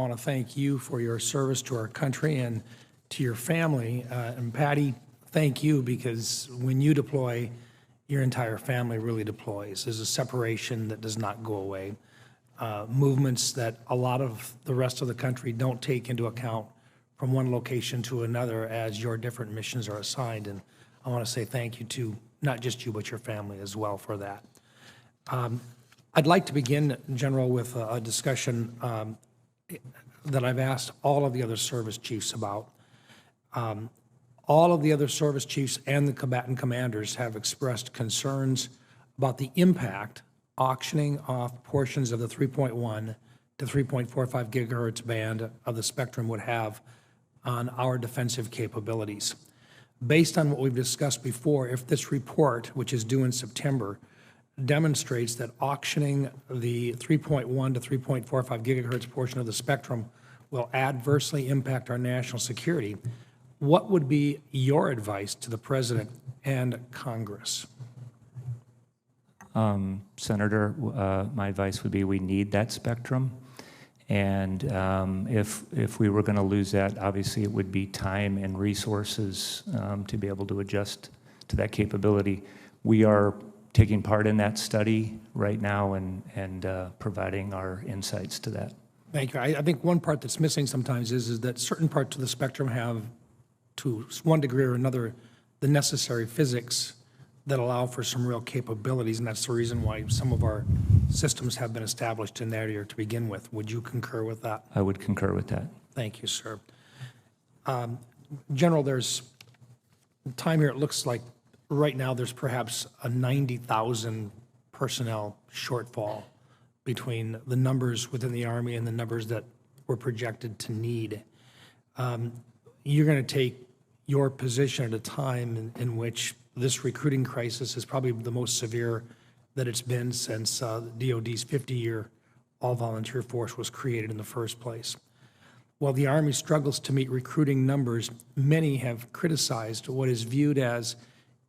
I want to thank you for your service to our country and to your family. And Patty, thank you, because when you deploy, your entire family really deploys. There's a separation that does not go away. Movements that a lot of the rest of the country don't take into account from one location to another as your different missions are assigned. And I want to say thank you to not just you, but your family as well for that. I'd like to begin, General, with a discussion that I've asked all of the other service chiefs about. All of the other service chiefs and the combatant commanders have expressed concerns about the impact auctioning off portions of the 3.1 to 3.45 gigahertz band of the spectrum would have on our defensive capabilities. Based on what we've discussed before, if this report, which is due in September, demonstrates that auctioning the 3.1 to 3.45 gigahertz portion of the spectrum will adversely impact our national security, what would be your advice to the President and Congress? Senator, my advice would be we need that spectrum. And if we were going to lose that, obviously it would be time and resources to be able to adjust to that capability. We are taking part in that study right now and providing our insights to that. Thank you. I think one part that's missing sometimes is that certain parts of the spectrum have, to one degree or another, the necessary physics that allow for some real capabilities, and that's the reason why some of our systems have been established in that area to begin with. Would you concur with that? I would concur with that. Thank you, sir. General, there's time here, it looks like right now there's perhaps a 90,000 personnel shortfall between the numbers within the Army and the numbers that we're projected to need. You're going to take your position at a time in which this recruiting crisis is probably the most severe that it's been since DOD's 50-year all-volunteer force was created in the first place. While the Army struggles to meet recruiting numbers, many have criticized what is viewed as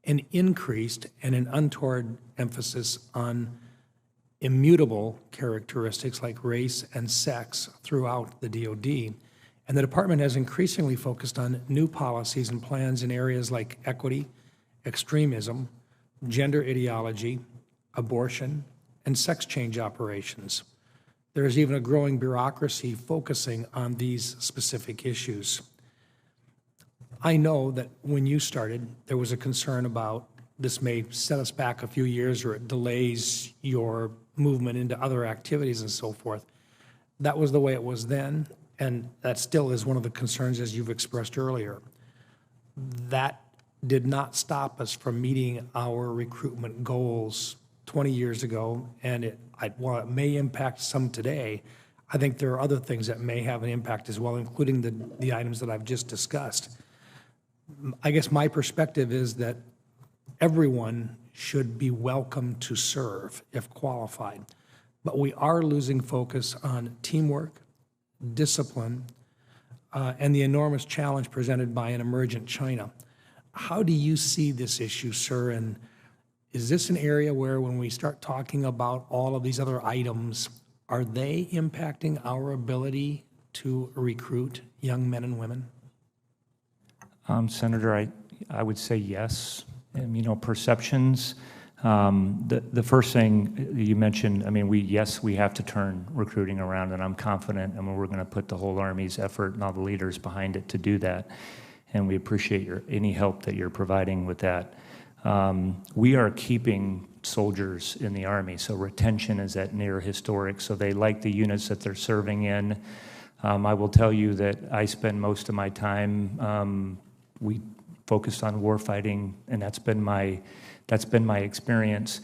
an increased and an untoward emphasis on immutable characteristics like race and sex throughout the DOD. And the department has increasingly focused on new policies and plans in areas like equity, extremism, gender ideology, abortion, and sex change operations. There is even a growing bureaucracy focusing on these specific issues. I know that when you started, there was a concern about this may set us back a few years or it delays your movement into other activities and so forth. That was the way it was then, and that still is one of the concerns as you've expressed earlier. That did not stop us from meeting our recruitment goals 20 years ago, and while it may impact some today, I think there are other things that may have an impact as well, including the items that I've just discussed. I guess my perspective is that everyone should be welcome to serve if qualified, but we are losing focus on teamwork, discipline, and the enormous challenge presented by an emergent China. How do you see this issue, sir? And is this an area where when we start talking about all of these other items, are they impacting our ability to recruit young men and women? Senator, I would say yes. And, perceptions, the first thing you mentioned, yes, we have to turn recruiting around, and I'm confident, we're going to put the whole Army's effort and all the leaders behind it to do that. And we appreciate any help that you're providing with that. We are keeping soldiers in the Army, so retention is at near historic, so they like the units that they're serving in. I will tell you that I spend most of my time, we focused on warfighting, and that's been my experience.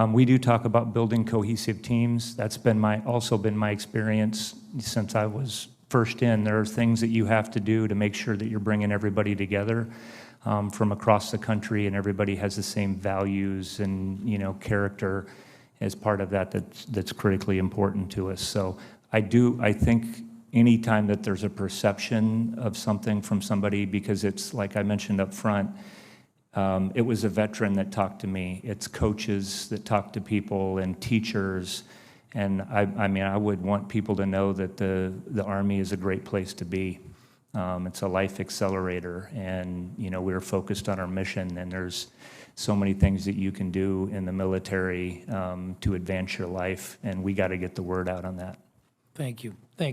We do talk about building cohesive teams. That's also been my experience since I was first in. There are things that you have to do to make sure that you're bringing everybody together from across the country, and everybody has the same values and character as part of that's critically important to us. So I think anytime that there's a perception of something from somebody, because it's like I mentioned up front, it was a veteran that talked to me. It's coaches that talk to people and teachers, And I mean, I would want people to know that the Army is a great place to be. It's a life accelerator, and, you know, we're focused on our mission, and there's so many things that you can do in the military to advance your life, and we got to get the word out on that. Thank you.